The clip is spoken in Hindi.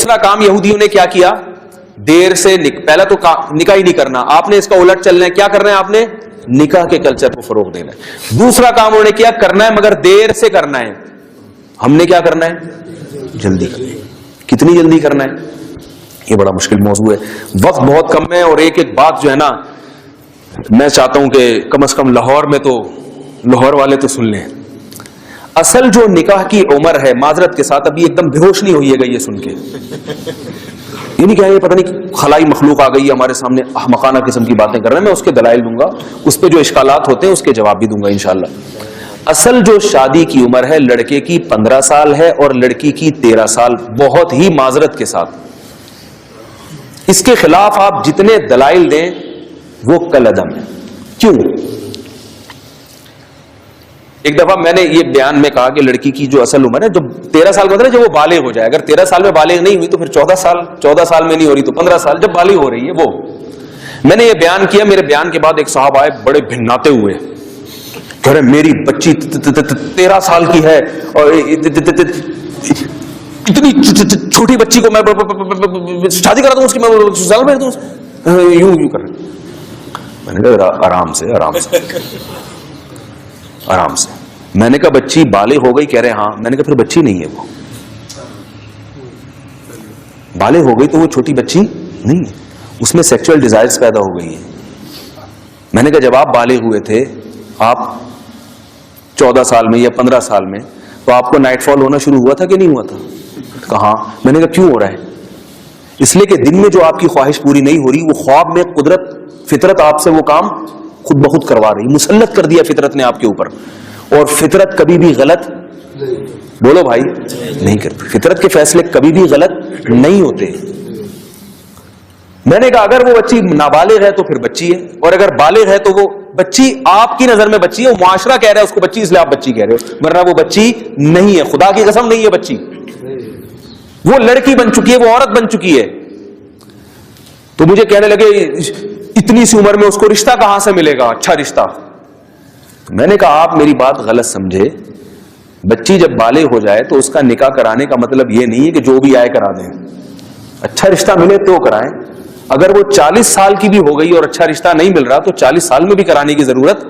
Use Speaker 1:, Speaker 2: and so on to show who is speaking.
Speaker 1: दूसरा काम यहूदियों ने क्या किया, देर से पहला तो निकाह ही नहीं करना, आपने इसका उलट चलना है, क्या करना है आपने, निकाह के कल्चर को फरोग देना है। दूसरा काम उन्होंने किया, करना है मगर देर से करना है, हमने क्या करना है, जल्दी करना है। कितनी जल्दी करना है, ये बड़ा मुश्किल मौजू है, वक्त बहुत कम है। और एक एक बात जो है ना, मैं चाहता हूं कि कम से कम लाहौर में तो, लाहौर वाले तो सुन लें, असल जो निकाह की उम्र है, माजरत के साथ अभी एकदम बेहोश नहीं होइएगा ये सुन के, ये नहीं क्या ये पता नहीं खलाई मखलूक आ गई हमारे सामने, अहमकाना किस्म की बातें कर रहे हैं। मैं उसके दलाइल दूंगा, उस पर जो इश्कालात होते हैं उसके जवाब भी दूंगा इंशाअल्लाह। असल जो शादी की उम्र है, लड़के की 15 साल है और लड़की की 13 साल, बहुत ही माजरत के साथ। इसके खिलाफ आप जितने दलाइल दें वो कलअदम है। क्यों? एक दफा मैंने ये बयान में कहा कि लड़की की जो असल उम्र है, जब 13 साल का मतलब जब वो बालिग हो जाए, अगर 13 साल में बालिग नहीं हुई तो फिर 14 साल में नहीं हो रही तो 15 साल, जब बालिग हो रही है वो। मैंने ये बयान किया, मेरे बयान के बाद एक साहब आए बड़े भिन्नाते हुए, कह रहे मेरी बच्ची 13 साल की है और इतनी छोटी बच्ची को मैं शादी करा दूं उसकी, मैं ससुराल भेज दूं, यूं कर रहे। मैंने कहा आराम से आराम से। मैंने कहा बच्ची बालिग हो गई, कह रहे हाँ। मैंने कहा फिर बच्ची नहीं है वो, बालिग हो गई तो वो छोटी बच्ची नहीं है, उसमें सेक्सुअल डिजायर्स पैदा हो गई है। मैंने कहा जब आप बालिग हुए थे, आप 14 साल में या 15 साल में, तो आपको नाइटफॉल होना शुरू हुआ था कि नहीं हुआ था? कहा। मैंने कहा क्यों हो रहा है? इसलिए कि दिन में जो आपकी ख्वाहिश पूरी नहीं हो रही, वो ख्वाब में कुदरत फितरत आपसे वो काम खुद ब खुद करवा रही, मुसल्लत कर दिया फितरत ने आपके ऊपर। और फितरत कभी भी गलत, बोलो भाई, नहीं करती। फितरत के फैसले कभी भी गलत नहीं होते। मैंने कहा अगर वो बच्ची नाबालिग है तो फिर बच्ची है, और अगर बालिग है तो वो बच्ची आपकी नजर में बच्ची है, वो मुआशरा कह रहा है उसको बच्ची, इसलिए आप बच्ची कह रहे हो, वरना वो बच्ची नहीं है, खुदा की कसम नहीं है बच्ची। वो लड़की बन चुकी है, वो औरत बन चुकी है। तो मुझे कहने लगे इतनी सी उम्र में उसको रिश्ता कहां से मिलेगा, अच्छा रिश्ता। मैंने कहा आप मेरी बात गलत समझे, बच्ची जब बालिग हो जाए तो उसका निकाह कराने का मतलब यह नहीं है कि जो भी आए करा दें, अच्छा रिश्ता मिले तो कराएं। अगर वो 40 साल की भी हो गई और अच्छा रिश्ता नहीं मिल रहा तो 40 साल में भी कराने की जरूरत